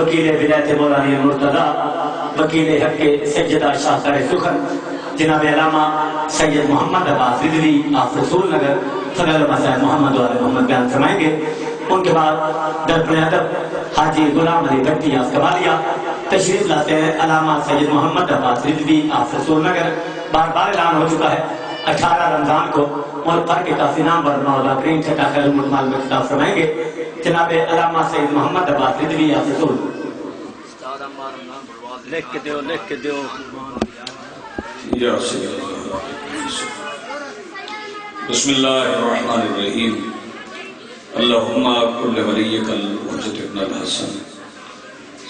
وکیل ولایت مولانا مرتضی، وکیل حق سجدہ شاہکار سخن جناب علامہ سید محمد عباس رضوی آف رسول نگر فضل مسائل محمد وال محمد بیان فرمائیں گے۔ ان کے بعد دربار ادب حاجی غلام علی بھٹی آف کمالیہ تشریف لاتے ہیں۔ علامہ سید محمد عباس رضوی آف رسول نگر، بار بار اعلان ہو چکا ہے 18 رمضان کو ملک بھر کے کافی نام اور مولا کریم چھٹا خیر المجمال میں خطاب فرمائیں گے جناب علامہ سید محمد عباس رضوی آف رسول۔ لکھ کے دیو یا سید بسم اللہ الرحمن الرحیم اللہم کل ولیک الحجت ابن الحسن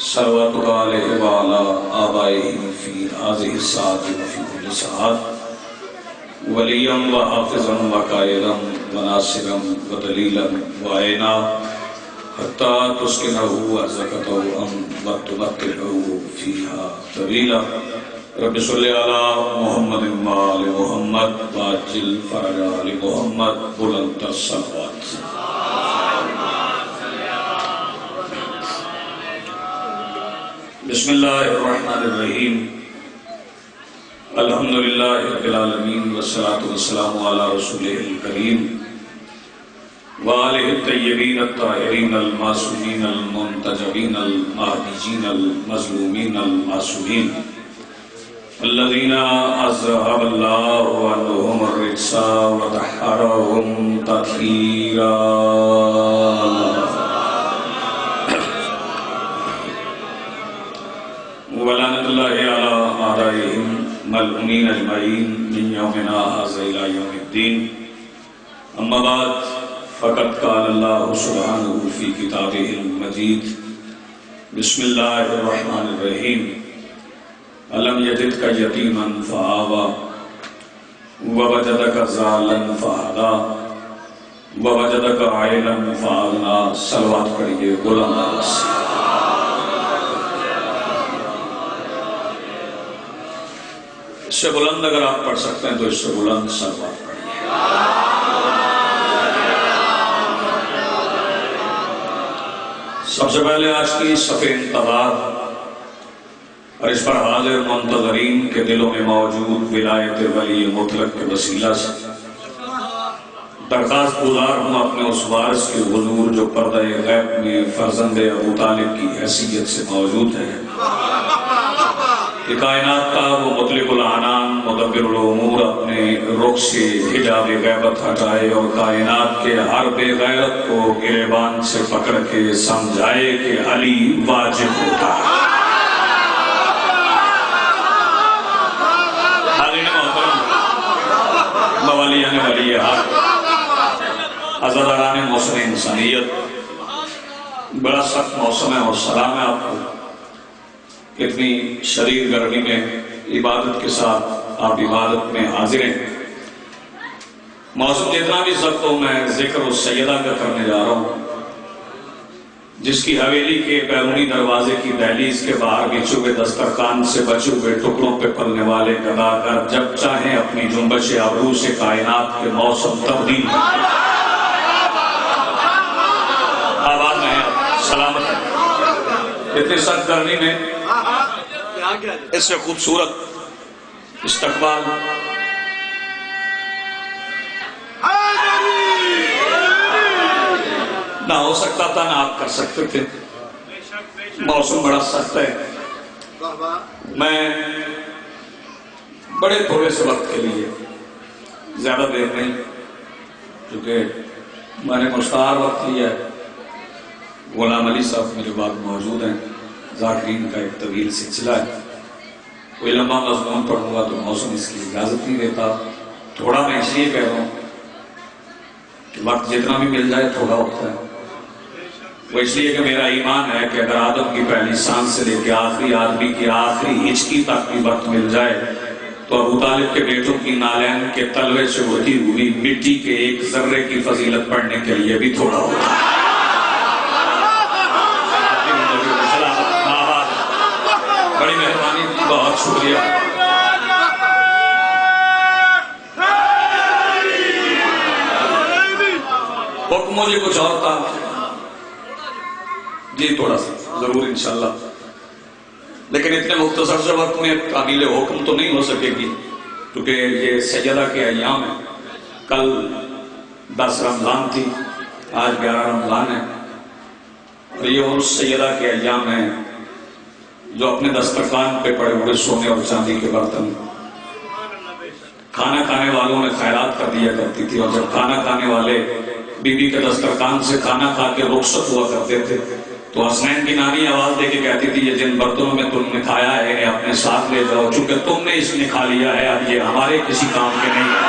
صلواتک علیہ وعلا آبائہ فی هذه الساعة وفی کل ساعت ولیا وحافظا وقائدا وناصرا ودلیلا وعینا حتی تسکنہ ارزقتہ وتمتعہ فیہا طویلا رب صلی علی محمد وآل محمد واجل فرج آل محمد بلند الصلوات۔ بسم اللہ الرحمن الرحیم الحمدللہ رب العالمین والصلاة والسلام علی رسولہ الکریم وآلہ الطیبین الطاہرین المعصومین المنتجبین المہدیین المظلومین المعصومین الذين أذهب الله عنهم الرجس وطهرهم تطهيرا ولعنة الله على أعدائهم ملعونين أجمعين من يومنا هذا إلى يوم الدين أما بعد فقد قال الله سبحانه في كتابه المجيد بسم الله الرحمن الرحيم ألم يجدك يتيما فآوى ووجدك ضالا فهدى ووجدك عائلا فأغنى۔ صلوات پڑھیے غلام عباس۔ اس سے بلند اگر آپ پڑھ سکتے ہیں تو اس سے بلند صلوات پڑھیے۔ سب سے پہلے آج کی صف انتظار اور اس پر حاضر منتظرین کے دلوں میں موجود ولایت ولی مطلق کے وسیلہ سے درخواست گزار ہوں اپنے اس وارث کے حضور جو پردہ غیب میں فرزند ابو طالب کی حیثیت سے موجود ہے کہ کائنات کا وہ مطلق العنان مدبر الامور اپنے رخ سے حجاب غیبت ہٹائے اور کائنات کے ہر بے غیرت کو گریبان سے پکڑ کے سمجھائے کہ علی واجب ہوتا ہے۔ موالیان ولی حق عزاداران موسم انسانیت، بڑا سخت موسم ہے اور سلام ہے آپ کو۔ اتنی شدید گرمی میں عبادت کے ساتھ آپ عبادت میں حاضر ہیں۔ موسم جتنا بھی سخت ہو، میں ذکر اس سیدہ کا کرنے جا رہا ہوں جس کی حویلی کے بیرونی دروازے کی دہلیز کے باہر بچھو ہوئے دسترخوان سے بچے ہوئے ٹکڑوں پہ پلنے والے گداگر جب چاہیں اپنی جنبش ابرو سے کائنات کے موسم تبدیل آباد میں ہیں، سلامت ہیں۔ اتنی سخت گرمی میں اس سے خوبصورت استقبال نہ ہو سکتا تھا نہ آپ کر سکتے تھے۔ موسم بڑا سخت ہے۔ میں بڑے تھوڑے سے وقت کے لیے، زیادہ دیر نہیں، کیونکہ میں نے مشتہر وقت لیا ہے۔ غلام علی صاحب میرے بعد موجود ہیں، ذاکرین کا ایک طویل سلسلہ ہے۔ کوئی لمبا مضمون پڑھوں گا تو موسم اس کی اجازت نہیں دیتا۔ تھوڑا میں اس لیے کہہ رہا ہوں کہ وقت جتنا بھی مل جائے تھوڑا ہوتا ہے۔ وہ اس لیے کہ میرا ایمان ہے کہ اگر آدم کی پہلی سانس سے لے کے آخری آدمی کی آخری ہچکی تک بھی وقت مل جائے تو ابو طالب کے بیٹوں کی نالین کے تلوے سے ہوتی ہوئی مٹی کے ایک ذرے کی فضیلت پڑھنے کے لیے بھی تھوڑا ہوتا ہے۔ بڑی مہربانی، بہت شکریہ۔ حکم مجھے کچھ اور تھا جی، تھوڑا سا ضرور انشاءاللہ، لیکن اتنے مختصر سے وقت میں تعمیل حکم تو نہیں ہو سکے گی، کیونکہ یہ سیدہ کے ایام ہیں۔ کل 10 رمضان تھی، آج 11 رمضان ہے، اور یہ ان سیدہ کے ایام ہیں جو اپنے دسترخوان پہ پڑے ہوئے سونے اور چاندی کے برتن کھانا کھانے والوں میں خیرات کر دیا کرتی تھی، اور جب کھانا کھانے والے بی بی کے دسترخوان سے کھانا کھا کے رخصت ہوا کرتے تھے تو حسنین کی نانی آواز دے کے کہتی تھی یہ جن برتنوں میں تم نے کھایا ہے اپنے ساتھ لے جاؤ، چونکہ تم نے اس نے کھا لیا ہے، اب یہ ہمارے کسی کام کے نہیں ہے۔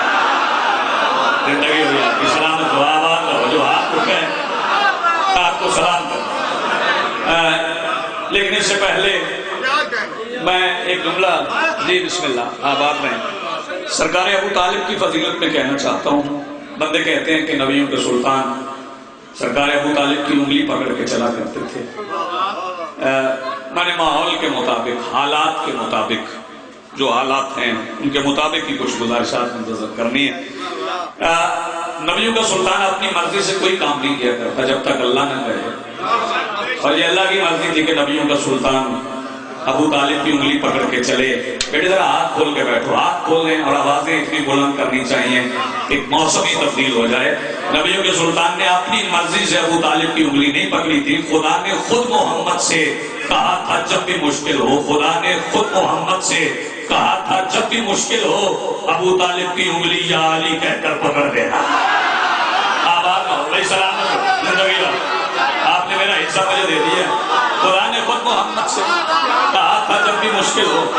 زندگی ہو جاتی سلامت ہو، آباد رہو، جو ہاتھ اٹھے آپ کو سلام کرو۔ لیکن اس سے پہلے میں ایک جملہ، جی بسم اللہ، آباد رہیں، سرکار ابو طالب کی فضیلت میں کہنا چاہتا ہوں۔ بندے کہتے ہیں کہ نبیوں کے سلطان سرکار ابو طالب کی انگلی پکڑ کے چلا کرتے تھے۔ میں نے ماحول کے مطابق، حالات کے مطابق، جو حالات ہیں ان کے مطابق ہی کچھ گزارشات منتظر کرنی ہے۔ نبیوں کا سلطان اپنی مرضی سے کوئی کام نہیں کیا کرتا جب تک اللہ نہ کہے، اور یہ اللہ کی مرضی تھی کہ نبیوں کا سلطان ابو طالب کی انگلی پکڑ کے چلے، بیٹے ذرا ہاتھ کھول کے بیٹھو، ہاتھ کھول دیں، اور آوازیں اتنی بلند کرنی چاہیے ایک موسم ہی تبدیل ہو جائے۔ نبیوں کے سلطان نے اپنی مرضی سے ابو طالب کی انگلی نہیں پکڑی تھی، خدا نے خود محمد سے کہا تھا جب بھی مشکل ہو، خدا نے خود محمد سے کہا تھا جب بھی مشکل ہو ابو طالب کی انگلی یا علی کہہ کر پکڑ دینا۔ آباد ہو بھائی، سلامت ہو، زندگی ہو، آپ نے میرا حصہ مجھے دے دیا۔ خدا نے خود محمد سے کہا تھا جب بھی مشکل ہو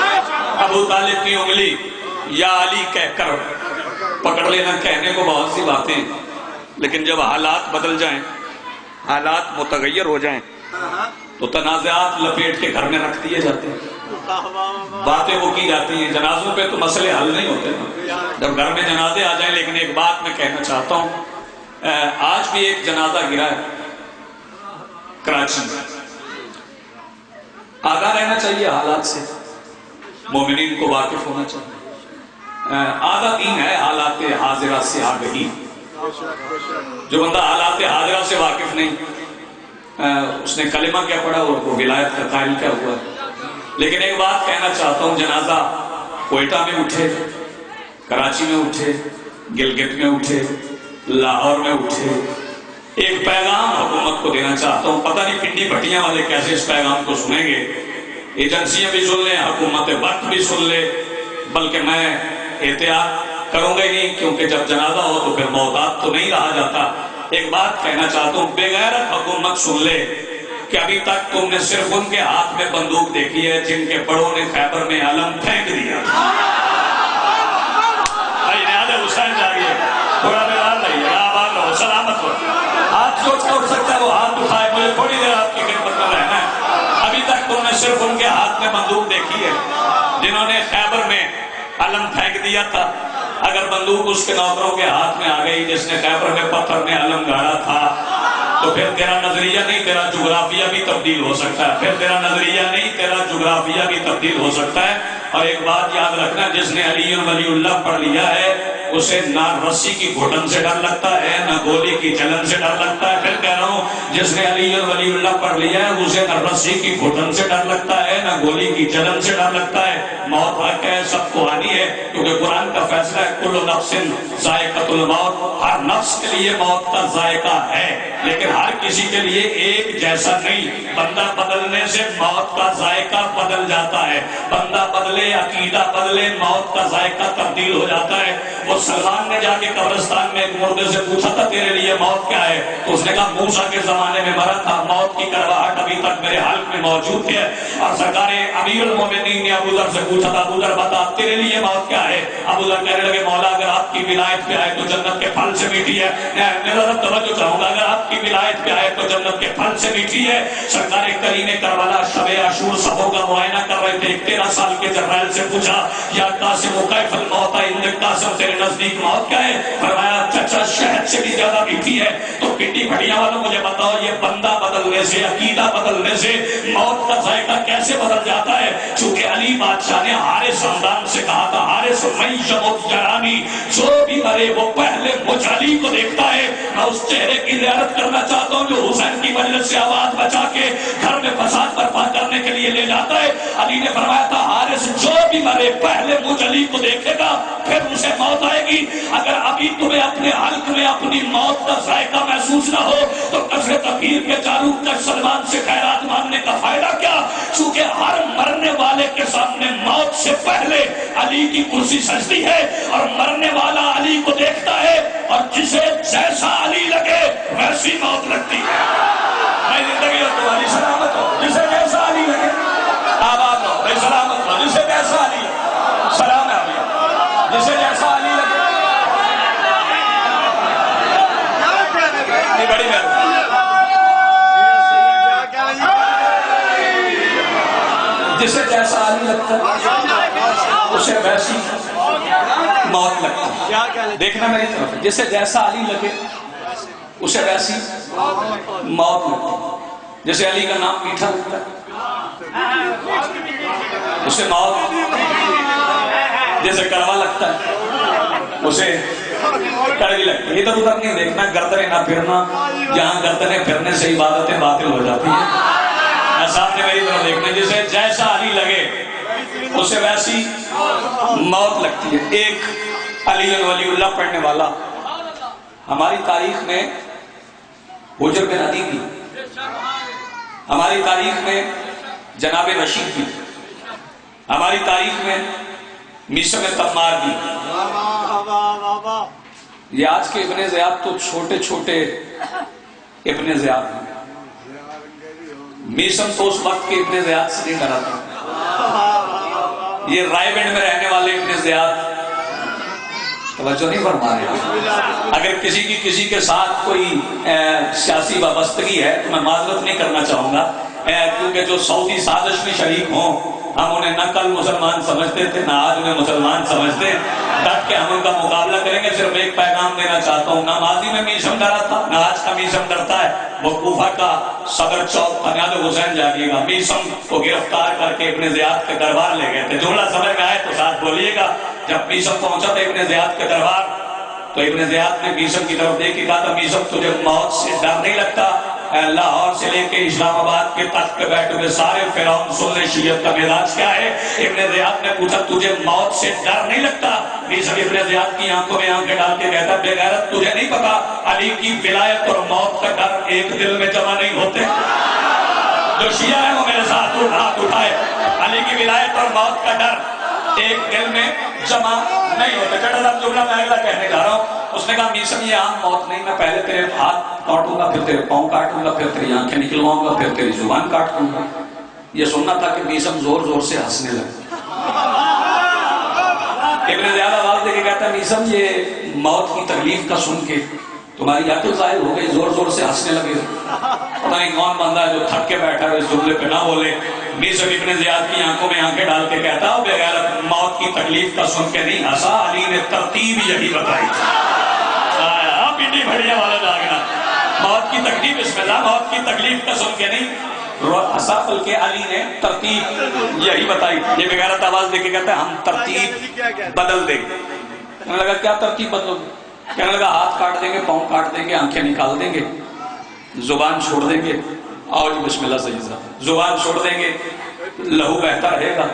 ابو طالب کی انگلی یا علی کہہ کر پکڑ لینا۔ کہنے کو بہت سی باتیں، لیکن جب حالات بدل جائیں، حالات متغیر ہو جائیں تو تنازعات لپیٹ کے گھر میں رکھ دیے جاتے ہیں، باتیں وہ کی جاتی ہیں۔ جنازوں پہ تو مسئلے حل نہیں ہوتے جب گھر میں جنازے آ جائیں۔ لیکن ایک بات میں کہنا چاہتا ہوں، آج بھی ایک جنازہ گرا ہے کراچی میں۔ آگاہ رہنا چاہیے حالات سے، مومنین کو واقف ہونا چاہیے۔ آدھا دین ہے حالات حاضرہ سے آگہی۔ جو بندہ حالات حاضرہ سے واقف نہیں، اس نے کلمہ کیا پڑھا اور وہ ولایت کا قائل کیا ہوا۔ لیکن ایک بات کہنا چاہتا ہوں، جنازہ کوئٹہ میں اٹھے، کراچی میں اٹھے، گلگت میں اٹھے، لاہور میں اٹھے، ایک پیغام حکومت کو دینا چاہتا ہوں۔ پتہ نہیں پنڈی پٹیاں والے کیسے اس پیغام کو سنیں گے، ایجنسیاں بھی سن لیں، حکومت وقت بھی سن لے، بلکہ میں احتیاط کروں گا ہی نہیں، کیونکہ جب جنازہ ہو تو پھر محتاط تو نہیں رہا جاتا۔ ایک بات کہنا چاہتا ہوں، بے غیرت حکومت سن لے کہ ابھی تک تم نے صرف ان کے ہاتھ میں بندوق دیکھی ہے جن کے بڑوں نے خیبر میں علم پھینک دیا۔ حسین جائیے، تھوڑا بیدار رہیے، آباد رہو، سلامت ہو۔ ہاتھ سوچ کر اٹھ سکتا ہے وہ ہاتھ اٹھائے، مجھے تھوڑی دیر آپ کی خدمت میں رہنا ہے۔ ابھی تک تم نے صرف ان کے ہاتھ میں بندوق دیکھی ہے جنہوں نے خیبر میں علم پھینک دیا تھا۔ اگر بندوق اس کے نوکروں کے ہاتھ میں آ گئی جس نے خیبر میں پتھر میں علم گاڑا تھا، تو پھر تیرا نظریہ نہیں، تیرا جغرافیہ بھی تبدیل ہو سکتا ہے۔ پھر تیرا نظریہ نہیں، تیرا جغرافیہ بھی تبدیل ہو سکتا ہے۔ اور ایک بات یاد رکھنا، جس نے علی ولی اللہ پڑھ لیا ہے اسے نہ رسی کی گھٹن سے ڈر لگتا ہے، نہ گولی کی جلن سے ڈر لگتا ہے۔ پھر کہہ رہا ہوں، جس نے علی ولی اللہ پڑھ لیا ہے اسے نہ رسی کی گھٹن سے ڈر لگتا ہے، نہ گولی کی جلن سے ڈر لگتا ہے۔ موت حق ہے، سب کو آنی ہے، کیونکہ قرآن کا فیصلہ ہے کل نفس ذائقۃ الموت، ہر نفس کے لیے موت کا ذائقہ ہے، لیکن ہر کسی کے لیے ایک جیسا نہیں۔ بندہ بدلنے سے موت کا ذائقہ بدل جاتا ہے، بندہ بدلے، عقیدہ بدلے، موت کا ذائقہ تبدیل ہو جاتا ہے۔ وہ سلمان نے جا کے قبرستان میں ایک مردے سے پوچھا تھا تیرے لیے موت کیا ہے، تو اس نے کہا موسیٰ کے زمانے میں مرا تھا، موت کی کڑواہٹ ابھی تک میرے حلق میں موجود ہے۔ اور سرکار امیر المومنین نے ابو ذر سے پوچھا تھا ابو ذر بتا تیرے لیے موت کیا ہے۔ ابو ذر کہنے لگے مولا اگر آپ کی ولایت پہ آئے تو جنت کے پھل سے میٹھی ہے۔ میں ذرا توجہ چاہوں گا، اگر آپ کی ولایت پہ آئے تو جنت کے پھل سے میٹھی ہے۔ سرکار کریم کربلا شب عاشور صفوں کا معائنہ کر رہے تھے، 13 سال کے جبرائیل سے پوچھا یا قاسم کیف الموت عند قاسم، تیرے نزدیک موت کیا ہے؟ فرمایا چچا شہد سے بھی زیادہ میٹھی ہے۔ تو پنڈی پھٹیاں والوں مجھے بتاؤ یہ بندہ بدلنے سے، عقیدہ بدلنے سے موت کا ذائقہ کیسے بدل جاتا ہے؟ چونکہ علی علی بادشاہ نے حارث حمدان سے کہا تھا حارث من یموت یرانی، جو بھی مرے وہ پہلے مجھ علی کو دیکھتا ہے، میں اس چہرے کی زیارت کرنا چاہتا ہوں جو حسین کی مجلس سے آواز بچا کے گھر میں فساد برپا کرنے کے لیے لے جاتا ہے۔ علی نے فرمایا تھا حارث جو بھی مرے پہلے مجھ علی کو دیکھے گا پھر اسے موت آئے گی۔ اگر ابھی تمہیں اپنے حلق میں اپنی موت کا ذائقہ محسوس نہ ہو تو کثرت تقیر کے چالو کر سلمان سے خیرات مانگنے کا فائدہ کیا؟ چونکہ ہر مرنے والے کے سامنے موت سے پہلے علی کی کرسی سجدی ہے اور مرنے والا علی کو دیکھتا ہے، اور جسے جیسا علی لگے ویسی موت لگتی ہے۔ میں زندگی اور تمہاری سلامت ہو، جسے جیسا علی لگے آباد ہو، میں سلامت ہو، جسے جیسا علی لگے سلام ہے علی، جسے جیسا علی لگے یہ بڑی مہربانی، جسے جیسا علی لگتا ہے اسے ویسی موت لگتی ہے۔ دیکھنا میری طرف، جسے جیسا علی لگے اسے ویسی موت لگتی ہے۔ جسے علی کا نام میٹھا لگتا ہے اسے موت، جیسے کڑوا لگتا ہے اسے کڑوی لگتی ہے۔ ادھر ادھر نہیں دیکھنا، گردنیں نہ پھرنا، جہاں گردنیں پھرنے سے عبادتیں باطل ہو جاتی ہیں۔ سامنے میری طرف دیکھنا، جسے جیسا علی لگے اسے ویسی موت لگتی ہے۔ ایک علی ولی اللہ پڑھنے والا ہماری تاریخ میں حجر بن عدی بھی، ہماری تاریخ میں جناب رشید بھی، ہماری تاریخ میں میثم تمار بھی۔ یہ آج کے ابن زیاد تو چھوٹے چھوٹے ابن زیاد ہیں، میثم تو اس وقت کے ابن زیاد سے نہیں ڈرا تھا۔ یہ رائے بینڈ میں رہنے والے ابن زیاد توجہ نہیں فرما رہے۔ اگر کسی کے ساتھ کوئی سیاسی وابستگی ہے تو میں معذرت نہیں کرنا چاہوں گا، کیونکہ جو سعودی سازش میں شریک ہوں ہم انہیں نہ کل مسلمان سمجھتے تھے نہ آج انہیں مسلمان سمجھتے، ڈٹ کے ہم ان کا مقابلہ کریں گے۔ صرف ایک پیغام دینا چاہتا ہوں، نہ ماضی میں میثم ڈرا تھا نہ آج کا میثم ڈرتا ہے۔ وہ کوفہ کا صدر چوک بنیاد حسین جاگیے گا، میثم کو گرفتار کر کے ابن زیاد کے دربار لے گئے تھے۔ جملہ سمجھ میں آئے تو ساتھ بولیے گا۔ جب میثم پہنچا تھا ابن زیاد کے دربار تو ابن زیاد نے میثم کی طرف دیکھ کے کہا تھا میثم تجھے موت سے ڈر نہیں لگتا؟ لاہور سے لے کے اسلام آباد کے تخت پہ بیٹھے ہوئے سارے فرعون سن لیں شیعت کا مزاج کیا ہے۔ ابن زیاد نے پوچھا تجھے موت سے ڈر نہیں لگتا؟ میثم ابن زیاد کی آنکھوں میں آنکھیں ڈال کے کہتا بے غیرت تجھے نہیں پتا علی کی ولایت اور موت کا ڈر ایک دل میں جمع نہیں ہوتے؟ جو شیعہ ہے وہ میرے ساتھ ہاتھ اٹھائے، علی کی ولایت اور موت کا ڈر ایک دل میں جمع نہیں ہوتے۔ چھٹا صاحب جملہ میں اگلا کہنے جا رہا ہوں۔ اس نے کہا میثم یہ عام موت نہیں، میں پہلے تیرے ہاتھ کاٹوں گا، پھر تیرے پاؤں کاٹوں گا، پھر تیری آنکھیں نکلواؤں گا، پھر تیری زبان کاٹ دوں گا۔ یہ سننا تھا کہ میثم زور زور سے ہنسنے لگا۔ ابن زیاد آواز دے کے کہتا ہے میثم یہ موت کی تکلیف کا سن کے تمہاری عقل ظاہر ہو گئی، زور زور سے ہنسنے لگے۔ پتہ نہیں کون بندہ ہے جو تھک کے بیٹھا ہے اس جملے پہ نہ بولے۔ میثم ابن زیاد کی آنکھوں میں آنکھیں ڈال کے کہتا بے غیرت موت کی تکلیف کا سن کے نہیں ہنسا، علی نے ترتیب یہی بتائی تھی۔ پنڈی بھڑیا والا جاگنا، موت کی تکلیف اس میں موت کی تکلیف کا سن کے نہیں ہنسا، بلکہ علی نے ترتیب یہی بتائی۔ یہ بے غیرت آواز دے کے کہتا ہے ہم ترتیب بدل دیں گے۔ کہنے لگا کیا ترتیب بدلو گے؟ کہنے لگا ہاتھ کاٹ دیں گے، پاؤں کاٹ دیں گے، آنکھیں نکال دیں گے، زبان چھوڑ دیں گے۔ آؤ جی بسم اللہ سید صاحب، زبان چھوڑ دیں گے، لہو بہتا رہے گا،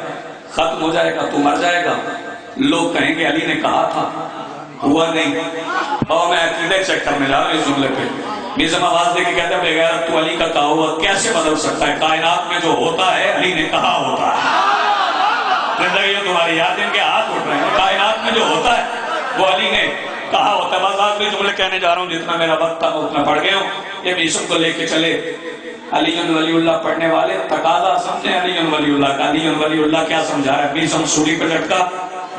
ختم ہو جائے گا، تو مر جائے گا، لوگ کہیں گے علی نے کہا تھا ہوا نہیں۔ اور میں عقیدے چیک کرنے جا رہا ہوں اس جملے پہ۔ میثم آواز دے کے کہتے ہیں بے غیرت تو علی کا کہا ہوا کیسے بدل سکتا ہے؟ کائنات میں جو ہوتا ہے علی نے کہا ہوتا ہے۔ زندگی تمہاری یاد ان کے ہاتھ اٹھ رہے ہیں، کائنات میں جو ہوتا ہے وہ علی نے کہا ہوتا ہے۔ بس آخری جملے کہنے جا رہا ہوں، جتنا میرا وقت تھا اتنا پڑھ گیا ہوں۔ یہ میثم کو لے کے چلے علی ولی اللہ پڑھنے والے، تقاضا سمجھیں علی ولی اللہ کا۔ علی ولی اللہ کیا سمجھا رہا ہے؟ میثم سولی پہ لٹکا،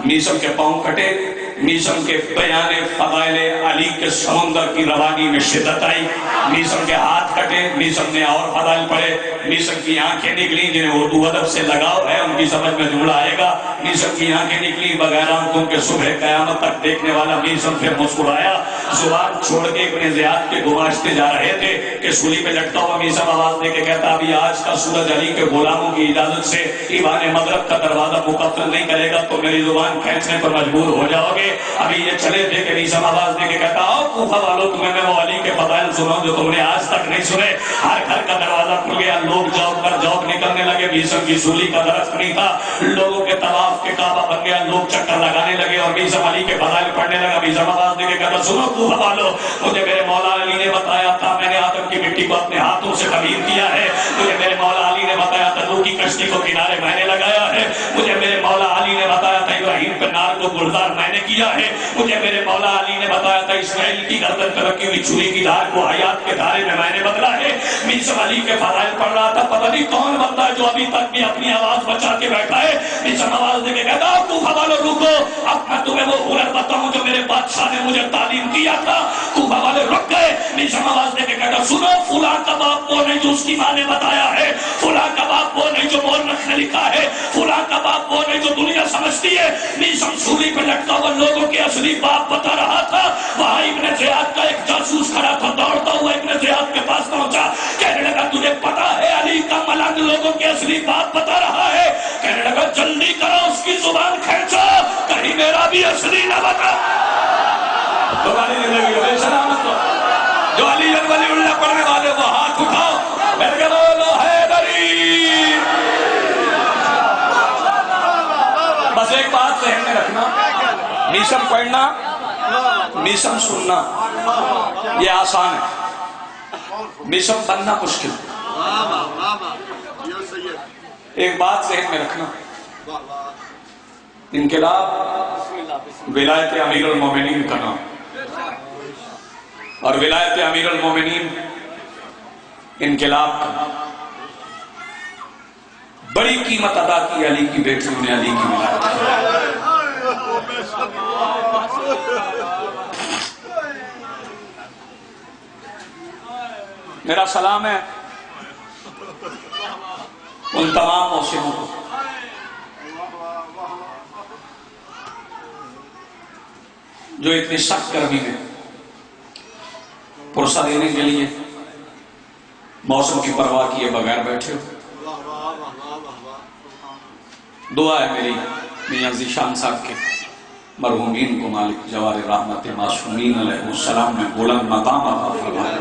میثم کے پاؤں کٹے، میثم کے بیان فضائل علی کے سمندر کی روانی میں شدت آئی، میثم کے ہاتھ کٹے، میثم نے اور فضائل پڑھے، میسم کی آنکھیں نکلی جنہیں اردو ادب سے لگاؤ ہے، ان کی سمجھ میں جملہ آئے گا۔ میسم کی آنکھیں نکلی بغیر آنکھوں کے صبح قیامت تک دیکھنے والا میسم پھر مسکرایا، زبان چھوڑ کے ابن زیاد کے گماشتے جا رہے تھے کہ سولی پہ لٹکا ہوا میسم آواز دے کے کہتا ابھی آج کا سورج علی کے غلاموں کی اجازت سے ایوان مغرب کا دروازہ مقفل نہیں کرے گا تو میری زبان کھینچنے پر مجبور ہو جاؤ گے۔ ابھی یہ چلے تھے کہ میسم آواز دے کے کہتا آؤ کوفہ والو تمہیں میں وہ علی کے فضائل سناؤں جو تم نے آج تک نہیں سنے۔ ہر گھر کا دروازہ کھل گیا، لوگ جوک پر جوک نکلنے لگے، میسم کی سولی کا درخت نہیں تھا، لوگوں کے طواف کے کعبہ بن گیا، لوگ چکر لگانے لگے اور میسم علی کے فضائل پڑھنے لگا۔ میسم آواز دے کے کہتا سنو کوفہ والو، مجھے میرے مولا علی نے بتایا تھا، میں نے آدم کی مٹی کو اپنے ہاتھوں سے خمیر کیا ہے، مجھے میرے مولا علی نے بتایا تھا نوح کی کشتی کو کنارے میں نے لگایا ہے، مجھے میرے مولا علی نے بتایا تھا ابراہیم پہ نار کو گلزار میں نے کیا ہے، مجھے میرے مولا علی نے بتایا تھا اسماعیل کی گردن پہ رکھی ہوئی چھری کی دھار کو حیات کے دھارے میں نے بدلا ہے۔ میسم علی کے فضائل پڑھ رہا تھا، پتہ نہیں کون بندہ ہے جو ابھی تک بھی اپنی آواز بچا کے بیٹھا ہے۔ میسم آواز دے کے کہتا کوفہ والو رکو، اب میں تمہیں وہ ہنر بتاؤں جو میرے بادشاہ نے مجھے تعلیم دیا تھا۔ کوفہ والے رک گئے۔ میسم آواز دے کے کہتا سنو فلاں کا باپ وہ نہیں جو اس کی ماں نے بتایا ہے، فلاں کا باپ وہ نہیں جو مورخ نے لکھا ہے، فلاں کا باپ وہ نہیں جو دنیا سمجھتی ہے۔ میسم سولی پہ لٹکا ہوا لوگوں کے اصلی باپ بتا رہا تھا۔ وہاں ابن زیاد کا ایک جاسوس کھڑا تھا، دوڑتا ہوا ابن زیاد کے پاس پہنچا، کہنے لگا تجھے پتا ہے علی کا ملنگ لوگوں کے اصلی باپ بتا رہا ہے؟ کہنے لگا جلدی کرو اس کی زبان کھینچو کہیں میرا بھی اصلی نہ بتا۔ تو علی نے لگی ہوئے سلامت کو جو علی ولی اللہ پڑھنے والے وہ ہاتھ اٹھاؤ پھر کہ بولو حیدری۔ بس ایک بات ذہن میں رکھنا، میسم پڑھنا میسم سننا یہ آسان ہے، میسم بننا مشکل۔ ایک بات ذہن میں رکھنا، انقلاب ولایت امیر المومنین کا نام، اور ولایت امیر المومنین انقلاب کا بڑی قیمت ادا کی علی کی بیٹیوں نے، علی کی ولایت۔ میرا سلام ہے ان تمام محسنوں کو جو اتنی سخت گرمی میں پرسہ دینے کے لیے موسم کی پرواہ کیے بغیر بیٹھے ہو۔ دعا ہے میری میاں ذیشان صاحب کے مرحومین کو مالک جوار رحمت معصومین علیہ السلام نے بلند مقام عطا فرمائے،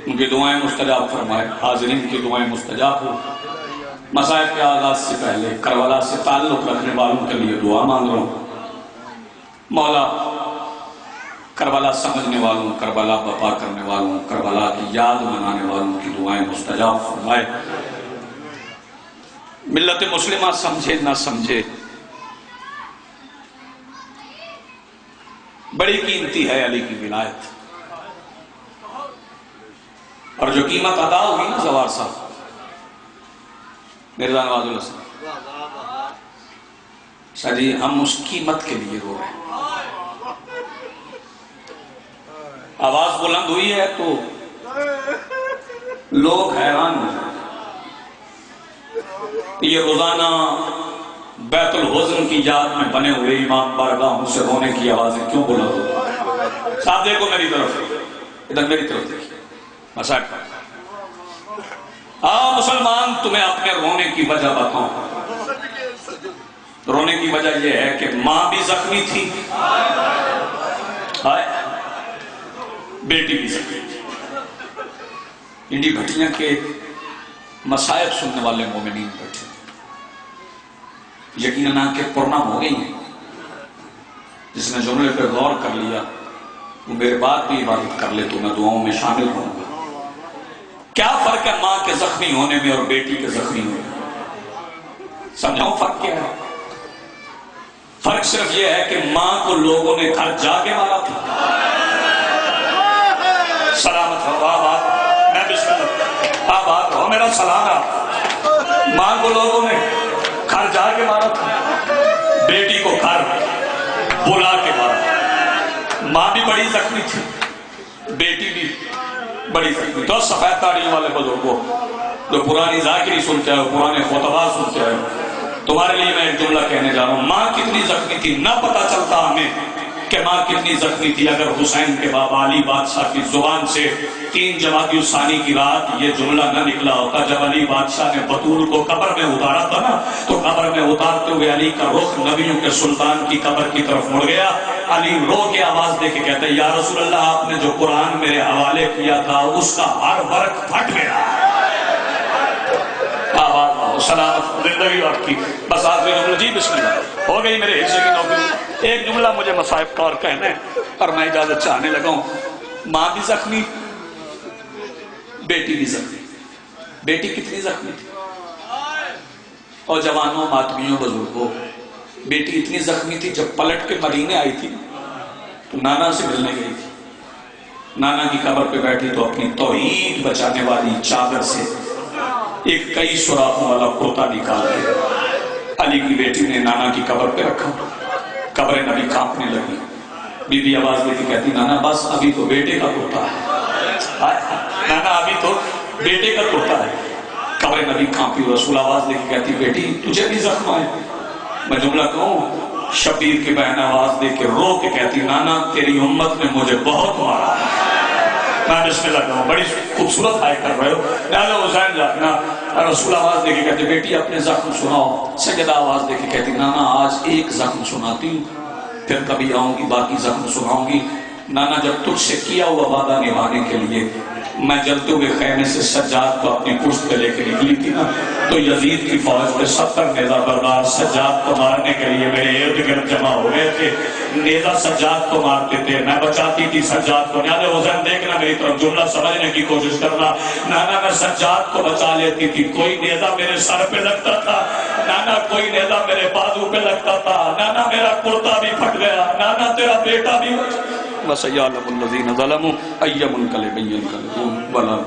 ان کی دعائیں مستجاب فرمائے، حاضرین کی دعائیں مستجاب ہو۔ مصائب کے آغاز سے پہلے کربلا سے تعلق رکھنے والوں کے لیے دعا مانگ رہا ہوں۔ مولا کربلا سمجھنے والوں، کربلا بپا کرنے والوں، کربلا کی یاد منانے والوں کی دعائیں مستجاب فرمائے۔ ملت مسلمہ سمجھے نہ سمجھے بڑی قیمتی ہے علی کی ولایت، اور جو قیمت ادا ہوئی نا زوار صاحب مرزا نواز الحسن شاہ جی، ہم اس قیمت کے لیے رو رہے ہیں۔ آواز بلند ہوئی ہے تو لوگ حیران ہو جائیں۔ یہ روزانہ بیت الحزن کی یاد میں بنے ہوئے امام بارگاہوں سے رونے کی آوازیں کیوں بلند ہو؟ صاحب دیکھو میری طرف، ادھر میری طرف دیکھیے مسائب پر۔ مسلمان تمہیں اپنے رونے کی وجہ بتاؤں۔ رونے کی وجہ یہ ہے کہ ماں بھی زخمی تھی، بیٹی بھی زخمی تھی۔ انڈی بھٹیاں کے مصائب سننے والے مومنین بیٹھے یقیناً آنکھیں پرنام ہو گئی ہیں۔ جس نے جملے پہ غور کر لیا وہ میرے بعد بھی عبادت کر لے تو میں دعاؤں میں شامل ہوں گا۔ کیا فرق ہے ماں کے زخمی ہونے میں اور بیٹی کے زخمی ہونے میں؟ سمجھاؤں فرق کیا ہے؟ فرق صرف یہ ہے کہ ماں کو لوگوں نے گھر جا کے مارا تھا۔ سلامت ہو آباد، میں بسم اللہ آباد ہو، میرا سلام ہے۔ ماں کو لوگوں نے گھر جا کے مارا تھا، بیٹی کو گھر بلا کے مارا۔ ماں بھی بڑی زخمی تھی، بیٹی بھی بڑی زخمی۔ تو سفید داڑھی والے بزرگوں جو پرانی ذاکری سنتے ہو، پرانے خطبہ سنتے ہو، تمہارے لیے میں ایک جملہ کہنے جا رہا ہوں. ماں کتنی زخمی تھی نہ پتا چلتا ہمیں کہ ماں کتنی زخمی تھی اگر حسین کے بابا علی بادشاہ کی زبان سے 3 جمادی الثانی کی رات یہ جملہ نہ نکلا ہوتا. جب علی بادشاہ نے بطول کو قبر میں اتارا تھا نا، تو قبر میں اتارتے ہوئے علی کا رخ نبیوں کے سلطان کی قبر کی طرف مڑ گیا. علی رو کے آواز دے کے کہتے ہیں یا رسول اللہ آپ نے جو قرآن میرے حوالے کیا تھا اس کا ہر ورق پھٹ گیا. سلامت زندگی آپ کی. بس آخری جملہ جی بسم اللہ ہو گئی میرے حصے کی نوکری. ایک جملہ مجھے مصائب کا اور کہنا ہے اور میں اجازت چاہنے لگا ہوں. ماں بھی زخمی، بیٹی بھی زخمی. بیٹی کتنی زخمی تھی؟ اور جوانوں، ماتمیوں، بزرگوں، بیٹی اتنی زخمی تھی جب پلٹ کے مدینے آئی تھی تو نانا سے ملنے گئی تھی. نانا کی قبر پہ بیٹھی تو اپنی توحید بچانے والی چادر سے ایک کئی سوراخوں والا کرتا نکال کے علی کی بیٹی نے نانا کی قبر پہ رکھا. قبر نبی کانپنے لگی. بی بی آواز دے کے کہتی نانا بس ابھی تو بیٹے کا کرتا ہے. نانا ابھی تو بیٹے کا کرتا ہے. قبر نبی کانپی. رسول آواز دے کے کہتی بیٹی تجھے بھی زخم آئے؟ میں جملہ کہوں، شبیر کی بہن آواز دے کے رو کے کہتی نانا تیری امت نے مجھے بہت مارا. میں بسم اللہ کہوں، بڑی خوبصورت آئے کر رہے ہو. نانا حسین جانا. رسول آواز دے کے کہتے بیٹی اپنے زخم سناؤ. سجدہ آواز دے کے کہتی نانا آج ایک زخم سناتی ہوں، پھر کبھی آؤں گی باقی زخم سناؤں گی. نانا جب تجھ سے کیا ہوا وعدہ نبھانے کے لیے میں جلتے ہوئے خیمے سے سجاد کو اپنی پشت پہ لے کے نکلی تھی نا، تو یزید کی فوج پہ 70 نیزہ بردار سجاد کو مارنے کے لیے میرے ارد گرد جمع ہو گئے تھے. نیزہ سجاد کو مارتے تھے، میں بچاتی تھی سجاد کو. نانا حسین دیکھنا میری طرف، جملہ سمجھنے کی کوشش کرنا. نانا میں سجاد کو بچا لیتی تھی. کوئی نیزہ میرے سر پہ لگتا تھا، نانا کوئی نیزہ میرے بازو پہ لگتا تھا. نانا میرا کرتا بھی پھٹ گیا، نانا تیرا بیٹا بھی وَسَيَعْلَمُ الَّذِينَ ظَلَمُوا أَيَّ مُنْقَلِبٍ يَنْقَلِبُونَ وَلَا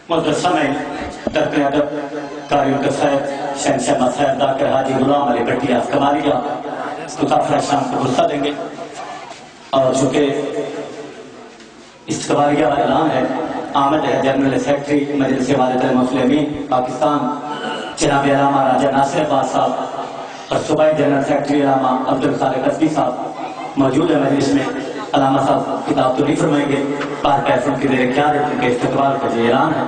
مدرسہ میں درد ادب قاری القصائد شہنشاہ مسائل doctor Haji Ghulam Ali Bhatti of Kamalia کتاب شام کو غصہ دیں گے. اور چونکہ استقبالیہ اعلان ہے، آمد ہے جنرل سیکرٹری مجلس والد المسلمین پاکستان جناب علامہ راجہ ناصر عباس صاحب اور صوبائی جنرل سیکرٹری علامہ عبدالخالق قصبی صاحب موجود ہے مجلس میں. علامہ صاحب کتاب تو نہیں فرمائیں گے، پار پیسوں کی زیر قیادت کے استقبال کا جو اعلان ہے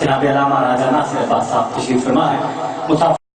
جناب علامہ راجہ ناصر عباس صاحب تشریف فرما ہے.